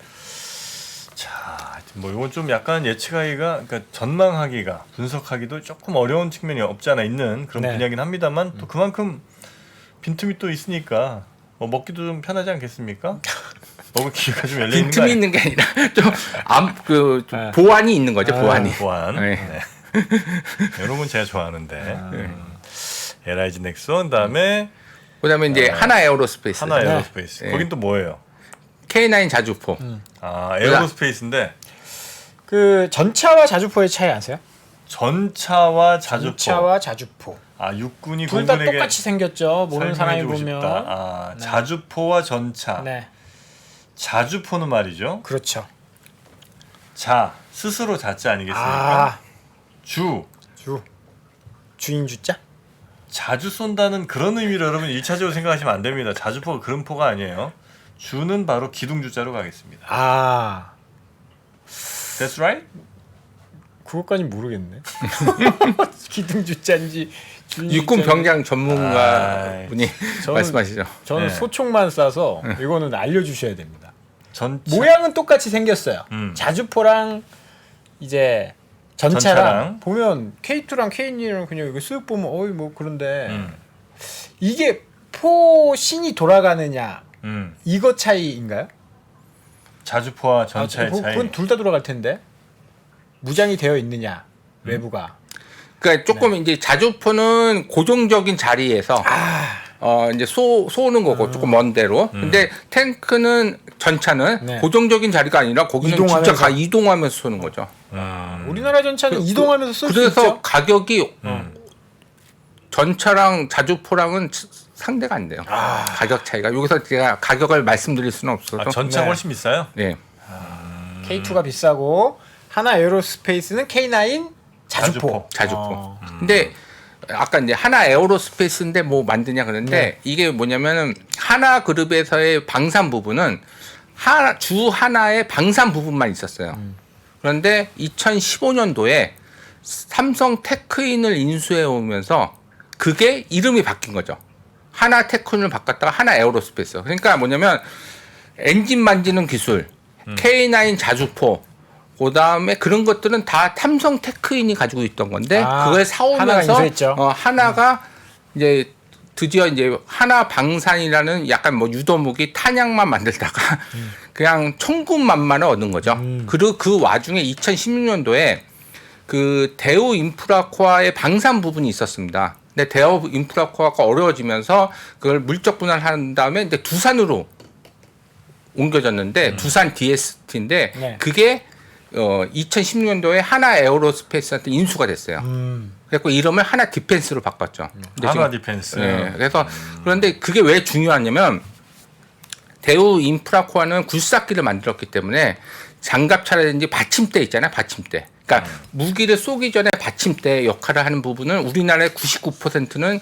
자, 뭐 이건 좀 약간 예측하기가, 그러니까 전망하기가, 분석하기도 조금 어려운 측면이 없지 않아 있는 그런 네. 분야긴 합니다만 또 그만큼 빈틈이 또 있으니까 뭐 먹기도 좀 편하지 않겠습니까? 먹을 기회가 좀 열려 있는 거 빈틈이 있는 게 아니라 좀 네. 보안이 있는 거죠. 보안이. 보안. 네. 네. 이런 건 제가 좋아하는데. LIG 넥슨 그다음에 그다음에 이제 하나 에어로스페이스. 하나 에어로스페이스. 네. 거긴 또 뭐예요? K9 자주포. 에어로스페이스인데 그 전차와 자주포의 차이 아세요? 전차와 자주포. 전차와 자주포. 육군이 둘 다 공군에게 똑같이 생겼죠. 모르는 사람이 설명해주고 보면. 싶다. 네. 자주포와 전차. 네, 자주포는 말이죠. 그렇죠. 스스로 자자 아니겠습니까? 아, 주 주인 주자? 자주 쏜다는 그런 의미로 여러분 1차적으로 생각하시면 안 됩니다. 자주포가 그런 포가 아니에요. 주는 바로 기둥주자로 가겠습니다. 아, That's right? 그것까진 모르겠네. 기둥 주자인지 주인 육군 주자인지. 병장 전문가 아이, 분이 저는- 말씀하시죠. 저는 네. 소총만 쏴서 이거는 알려주셔야 됩니다. 전차 모양은 똑같이 생겼어요. 자주포랑 이제 전차랑, 전차랑. 보면 K2랑 K1이랑 그냥 이거 쓱 보면 어이 뭐 그런데 음. 이게 포신이 돌아가느냐 이거 차이인가요? 자주포와 전차의 차이. 그건 둘 다 돌아갈 텐데 무장이 되어 있느냐 외부가. 그러니까 조금 이제 자주포는 고정적인 자리에서 이제 쏘는 거고 조금 먼 데로. 근데 탱크는 전차는 네. 고정적인 자리가 아니라 거기는 진짜 이동하면서. 이동하면서 쏘는 거죠. 우리나라 전차는 이동하면서 쏠 수 그래서 있죠. 가격이 전차랑 자주포랑은 상대가 안 돼요. 가격 차이가 여기서 제가 가격을 말씀드릴 수는 없어서. 전차가 네. 훨씬 비싸요? 네. K2가 비싸고 하나 에어로스페이스는 K9 자주포. 자주포. 근데 아까 이제 하나 에어로스페이스인데 뭐 만드냐 그러는데 이게 뭐냐면은 하나 그룹에서의 방산 부분은 주 하나의 방산 부분만 있었어요. 그런데 2015년도에 삼성 테크인을 인수해 오면서 그게 이름이 바뀐 거죠. 하나 테크인을 바꿨다가 하나 에어로스페이스. 그러니까 뭐냐면 엔진 만지는 기술, K9 자주포, 그다음에 그런 것들은 다 삼성 테크인이 가지고 있던 건데 그걸 하나가 사오면서 인수했죠. 하나가 이제 드디어 이제 하나 방산이라는 약간 뭐 유도무기 탄약만 만들다가 그냥 천군만마를 얻은 거죠. 그리고 그 와중에 2016년도에 그 대우 인프라코아의 방산 부분이 있었습니다. 근데 대우 인프라코아가 어려워지면서 그걸 물적 분할한 다음에 이제 두산으로 옮겨졌는데 두산 DST인데 네. 그게 2016년도에 하나 에어로스페이스한테 인수가 됐어요. 그래서 이름을 하나 디펜스로 바꿨죠. 근데 하나 지금- 디펜스. 네, 그래서 그런데 그게 왜 중요하냐면 대우 인프라코아는 굴삭기를 만들었기 때문에 장갑차라든지 받침대 있잖아요. 받침대. 그러니까 무기를 쏘기 전에 받침대 역할을 하는 부분은 우리나라의 99%는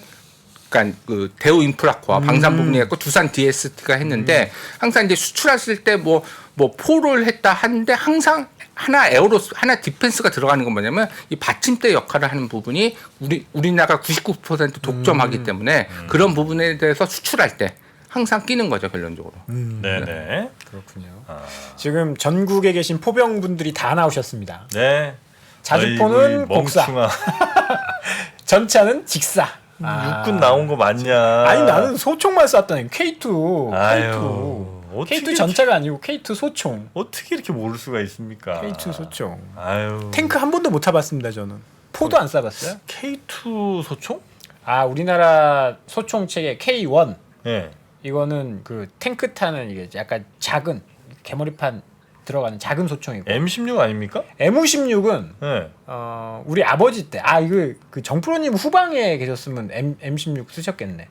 그러니까 그 대우 인프라코아 방산 부분이 있고 두산 DST가 했는데 항상 이제 수출했을 때 뭐 포를 했다 하는데 항상 하나 디펜스가 들어가는 건 뭐냐면 이 받침대 역할을 하는 부분이 우리나라가 99% 독점하기 때문에 그런 부분에 대해서 수출할 때 항상 끼는 거죠 결론적으로. 네네. 그렇군요. 아. 지금 전국에 계신 포병분들이 다 나오셨습니다. 네. 자주포는 어이구, 이 복사, 멍충아. 전차는 직사. 육군 나온 거 맞냐? 아니 나는 소총만 쐈다니 K2. 아유, K2 전차가 아니고 K2 소총. 어떻게 이렇게 모를 수가 있습니까? K2 소총. 아유. 탱크 한 번도 못 타봤습니다 저는. 포도 안 쏴봤어요? K2 소총? 아 우리나라 소총 체계 K1 예. 이거는 그 탱크 타는 이게 약간 작은 개머리판 들어가는 작은 소총이고 M16 아닙니까? M56은 예. 우리 아버지 때 이거 그 정프로님 후방에 계셨으면 M16 쓰셨겠네.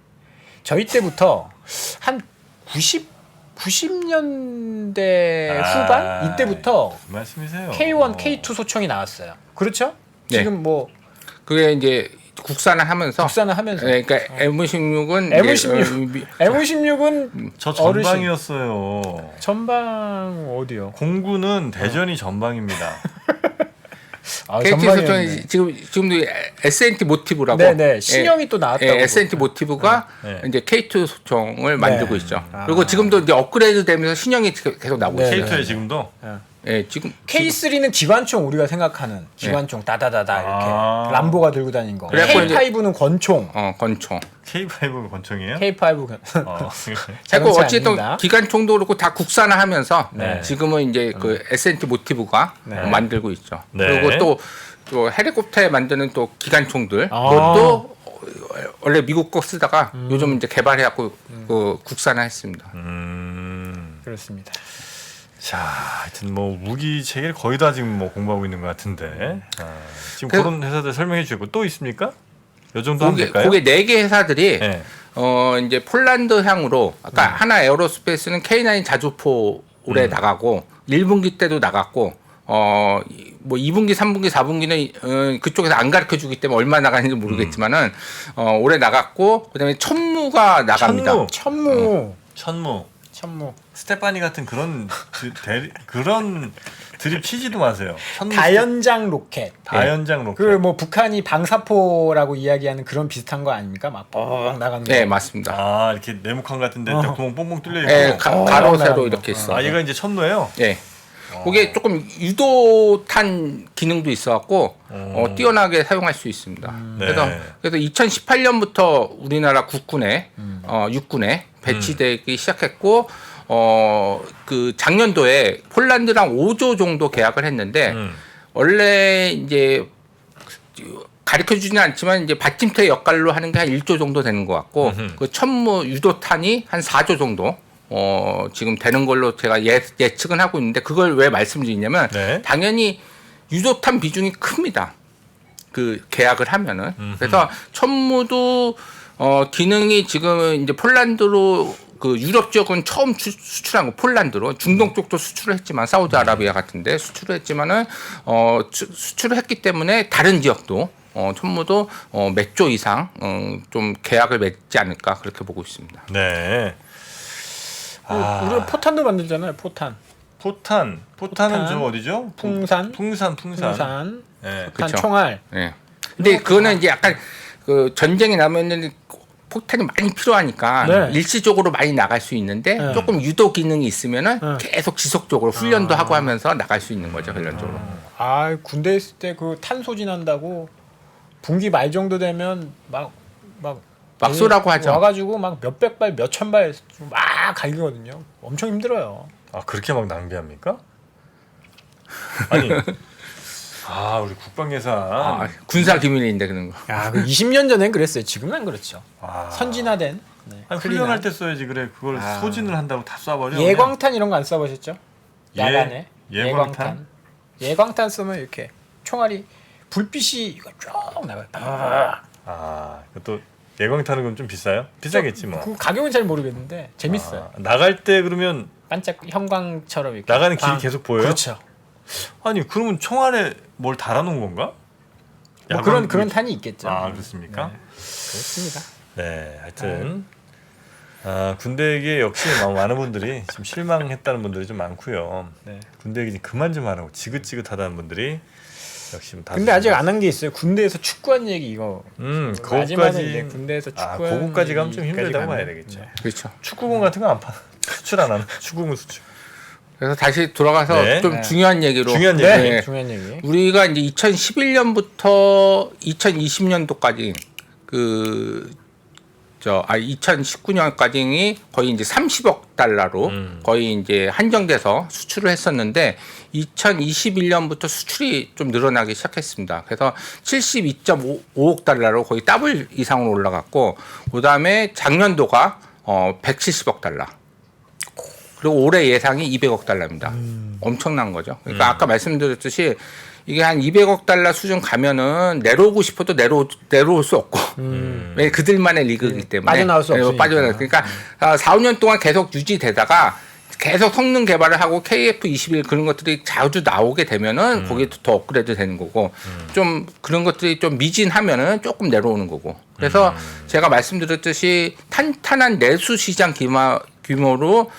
저희 때부터 한 90년대 후반 이때부터 무슨 말씀이세요? K1, K2 소총이 나왔어요. 그렇죠? 네. 지금 뭐 그게 이제 국산을 하면서 국산을 하면서 그러니까 M16은 M16은 저 어르신. 전방이었어요. 전방 어디요? 공군은 대전이 전방입니다. KT 전방이었네. 소총이 지금도 SNT 모티브라고 네네 신형이 또 나왔다고. SNT 모티브가 네. 이제 K2 소총을 만들고 네. 있죠. 그리고 지금도 이제 업그레이드 되면서 신형이 계속 나오고 네. 있어요. K2에 지금도 예, 지금 K3는 기관총 우리가 생각하는 기관총 따다다다 이렇게 아. 람보가 들고 다닌 거. 그래갖고 K5는 권총. 권총. K5 권총이에요? K5 어. 하고 자동차 어쨌든 아닙니다. 기관총도 그렇고 다 국산화하면서 네. 지금은 이제 그 SNT 모티브가 네. 만들고 있죠. 네. 그리고 또 헬리콥터에 만드는 또 기관총들 아. 그것도 원래 미국 거 쓰다가 요즘 이제 개발해갖고 그 국산화했습니다. 그렇습니다. 자, 하여튼 뭐 무기 체계를 거의 다 지금 뭐 공부하고 있는 것 같은데 지금 그래서- 그런 회사들 설명해 주고 또 있습니까? 요 정도 하면 될까요? 그게 4개 회사들이 네. 이제 폴란드 향으로 아까 하나 에어로스페이스는 K9 자주포 올해 나가고 1분기 때도 나갔고 뭐 2분기, 3분기, 4분기는 그쪽에서 안 가르쳐 주기 때문에 얼마 나가는지 모르겠지만은 올해 나갔고 그다음에 천무가 나갑니다. 천무. 천무. 스테파니 같은 그런 그런 드립 치지도 마세요. 다연장 로켓. 다연장 로켓. 그 뭐 북한이 방사포라고 이야기하는 그런 비슷한 거 아닙니까? 막 뻥 나가는 거. 네, 맞습니다. 아, 이렇게 네모칸 같은데 딱 구멍 뽕뽕 뚫려 있고. 네, 가로 세로 나가는 이렇게 있어. 아, 얘가 이제 천무예요? 예. 그게 조금 유도탄 기능도 있어갖고 뛰어나게 사용할 수 있습니다. 그래서 2018년부터 우리나라 국군에 육군에 배치되기 시작했고 그 작년도에 폴란드랑 5조 정도 계약을 했는데 원래 이제 가르쳐 주지는 않지만 이제 받침대 역할로 하는 게 한 1조 정도 되는 것 같고 그 천무 유도탄이 한 4조 정도 지금 되는 걸로 제가 예측은 하고 있는데 그걸 왜 말씀드리냐면 당연히 유도탄 비중이 큽니다. 그 계약을 하면은 그래서 천무도 기능이 지금 이제 폴란드로 그 유럽 지역은 처음 수출한 거 폴란드로 중동 쪽도 수출을 했지만 사우디아라비아 같은데 수출을 했지만은 수출을 했기 때문에 다른 지역도 천무도 몇 조 이상 좀 계약을 맺지 않을까 그렇게 보고 있습니다. 네. 우리가 포탄도 만들잖아요. 포탄은 저 어디죠? 풍산. 네. 포탄 그쵸. 총알. 네. 근데 그거는 이제 약간 그 전쟁이 나면은 폭탄이 많이 필요하니까 네. 일시적으로 많이 나갈 수 있는데 네. 조금 유도 기능이 있으면은 네. 계속 지속적으로 훈련도 하고 하면서 나갈 수 있는 거죠, 훈련적으로. 아, 군대 있을 때 그 탄 소진한다고 분기 말 정도 되면 막 쏘라고 하죠. 와가지고 막 몇백 발, 몇천 발 막 갈기거든요. 엄청 힘들어요. 아, 그렇게 막 낭비합니까? 아니. 우리 국방 예산. 군사 기밀인데 그런 거. 야, 그 20년 전엔 그랬어요. 지금은 안 그렇죠. 아. 선진화된. 네. 아니, 훈련할 때 써야지. 그래. 그걸 소진을 한다고 다 쏴버려. 예광탄 이런 거 안 쏴보셨죠? 예? 야간에. 예광탄? 예광탄 쏘면 이렇게 총알이 불빛이 이거 쭉 나가요. 그것도 예광탄은 그럼 좀 비싸요? 비싸겠지 뭐. 그 가격은 잘 모르겠는데 재밌어요. 나갈 때 그러면 반짝 형광처럼 이렇게 나가는 길이 계속 보여요? 그렇죠. 아니, 그러면 총알에 뭘 달아놓은 건가? 뭐 그런 탄이 있겠죠. 그렇습니까? 네. 그렇습니다. 네, 하여튼 군대 얘기에 역시 많은 분들이 지금 실망했다는 분들이 좀 많고요. 네. 군대 얘기 그만 좀 하라고 지긋지긋하다는 분들이 역시 다. 근데 아직 안 한 게 있어요. 군대에서 축구한 얘기 이거. 그거까지 이제 군대에서 축구한 그거까지 가면 좀 얘기까지 힘들다고 가면. 봐야 되겠죠. 네. 그렇죠. 축구공 같은 거 안 파. 수출 안 하나? 축구공 수출. 그래서 다시 돌아가서 네. 좀 중요한 얘기로. 중요한 네. 얘기. 중요한 얘기. 우리가 이제 2011년부터 2020년도까지 2019년까지 거의 이제 30억 달러로 거의 이제 한정돼서 수출을 했었는데 2021년부터 수출이 좀 늘어나기 시작했습니다. 그래서 72.5억 달러로 거의 더블 이상으로 올라갔고 그다음에 작년도가 170억 달러. 그리고 올해 예상이 200억 달러입니다. 엄청난 거죠. 그러니까 아까 말씀드렸듯이 이게 한 200억 달러 수준 가면은 내려오고 싶어도 내려올 수 없고 왜 그들만의 리그이기 때문에 빠져나올 수 없으니까. 그러니까 4, 5년 동안 계속 유지되다가 계속 성능 개발을 하고 KF21 그런 것들이 자주 나오게 되면은 거기에 더 업그레이드 되는 거고 좀 그런 것들이 좀 미진하면은 조금 내려오는 거고 그래서 제가 말씀드렸듯이 탄탄한 내수 시장 규모로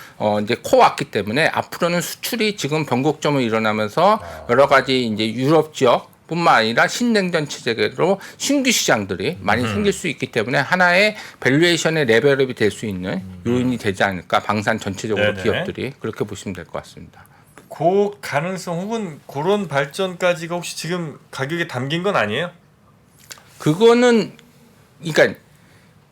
이제 커왔기 때문에 앞으로는 수출이 지금 변곡점을 일어나면서 여러 가지 이제 유럽 지역뿐만 아니라 신냉전 체제로 신규 시장들이 많이 생길 수 있기 때문에 하나의 밸류에이션의 레벨업이 될 수 있는 요인이 되지 않을까 방산 전체적으로 네네. 기업들이 그렇게 보시면 될 것 같습니다. 그 가능성 혹은 그런 발전까지가 혹시 지금 가격에 담긴 건 아니에요? 그거는 그러니까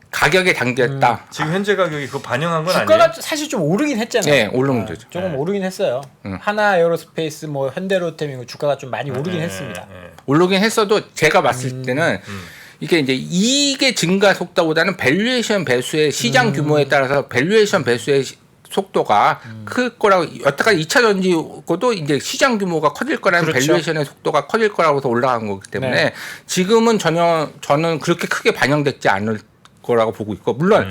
가격에 담겼다. 지금 현재 가격이 그거 반영한 건 주가가 아니에요? 사실 좀 오르긴 했잖아요. 네, 오른 거죠. 조금 오르긴 했어요. 하나 에어로스페이스 뭐 현대로템 주가가 좀 많이 오르긴 했습니다. 오르긴 했어도 제가 봤을 때는 이게 이제 이익의 증가 속도보다는 밸류에이션 배수의 시장 규모에 따라서 밸류에이션 배수의 속도가 클 거라고 여태까지 2차 전지고도 이제 시장 규모가 커질 거라는 그렇죠. 밸류에이션의 속도가 커질 거라고 해서 올라간 거기 때문에 네. 지금은 전혀 저는 그렇게 크게 반영됐지 않을 거라고 보고 있고 물론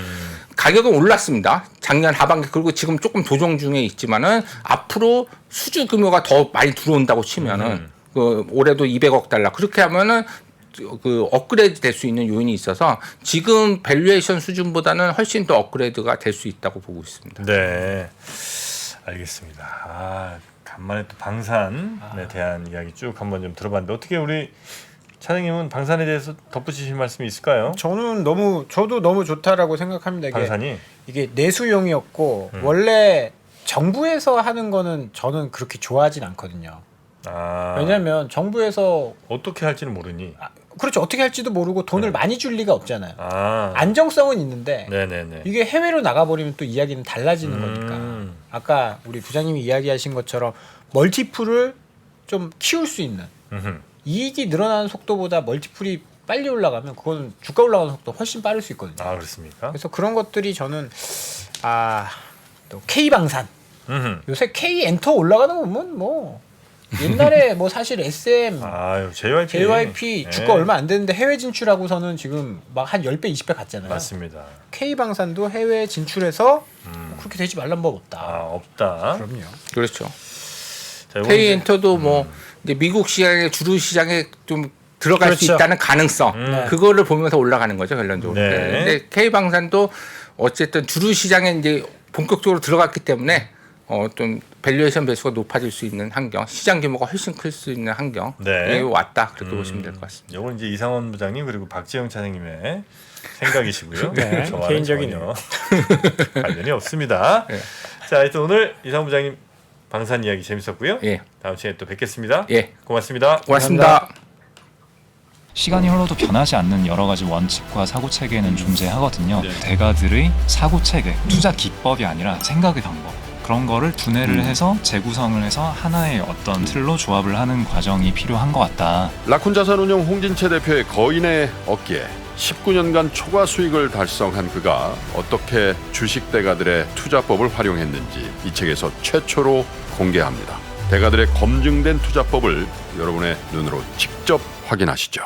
가격은 올랐습니다. 작년 하반기 그리고 지금 조금 조정 중에 있지만은 앞으로 수주 규모가 더 많이 들어온다고 치면은 그 올해도 200억 달러 그렇게 하면은 그 업그레이드 될 수 있는 요인이 있어서 지금 밸류에이션 수준보다는 훨씬 더 업그레이드가 될 수 있다고 보고 있습니다. 네, 알겠습니다. 간만에 또 방산에 대한 이야기 쭉 한번 좀 들어봤는데 어떻게 우리 차장님은 방산에 대해서 덧붙이실 말씀이 있을까요? 저도 너무 좋다라고 생각합니다. 방산이 이게 내수용이었고 원래 정부에서 하는 거는 저는 그렇게 좋아하진 않거든요. 왜냐하면 정부에서 어떻게 할지는 모르니. 그렇죠. 어떻게 할지도 모르고 돈을 많이 줄 리가 없잖아요. 아, 안정성은 있는데 네네네. 이게 해외로 나가버리면 또 이야기는 달라지는 거니까. 아까 우리 부장님이 이야기하신 것처럼 멀티플을 좀 키울 수 있는 음흠. 이익이 늘어나는 속도보다 멀티플이 빨리 올라가면 그거는 주가 올라가는 속도 훨씬 빠를 수 있거든요. 아, 그렇습니까? 그래서 그런 것들이 저는 또 K방산 음흠. 요새 K엔터 올라가는 거 보면 뭐 옛날에 뭐 사실 SM 아유, JYP 네. 주가 얼마 안 되는데 해외 진출하고서는 지금 막 한 10배 20배 갔잖아요. 맞습니다. K방산도 해외 진출해서 그렇게 되지 말란 법 없다. 없다. 그럼요. 그렇죠. 자, 요건 K엔터도 뭐 이제 미국 시장에 주류 시장에 좀 들어갈 수 그렇죠. 있다는 가능성 그거를 보면서 올라가는 거죠 결론적으로. 네. 근데 K 방산도 어쨌든 주류 시장에 이제 본격적으로 들어갔기 때문에 좀 밸류에이션 배수가 높아질 수 있는 환경, 시장 규모가 훨씬 클 수 있는 환경에 네. 왔다 그렇게 보시면 될 것 같습니다. 이건 이제 이상원 부장님 그리고 박지영 차장님의 생각이시고요. 네, 저와는 개인적이네요. 전혀 관련이 없습니다. 네. 자, 하여튼 오늘 이상원 부장님 방산 이야기 재밌었고요. 예. 다음 시간에 또 뵙겠습니다. 예. 고맙습니다. 고맙습니다. 시간이 흘러도 변하지 않는 여러 가지 원칙과 사고 체계는 존재하거든요. 대가들의 사고 체계, 투자 기법이 아니라 생각의 방법. 그런 거를 분해를 해서 재구성을 해서 하나의 어떤 틀로 조합을 하는 과정이 필요한 것 같다. 라쿤 자산운용 홍진채 대표의 거인의 어깨 19년간 초과 수익을 달성한 그가 어떻게 주식 대가들의 투자법을 활용했는지 이 책에서 최초로 공개합니다. 대가들의 검증된 투자법을 여러분의 눈으로 직접 확인하시죠.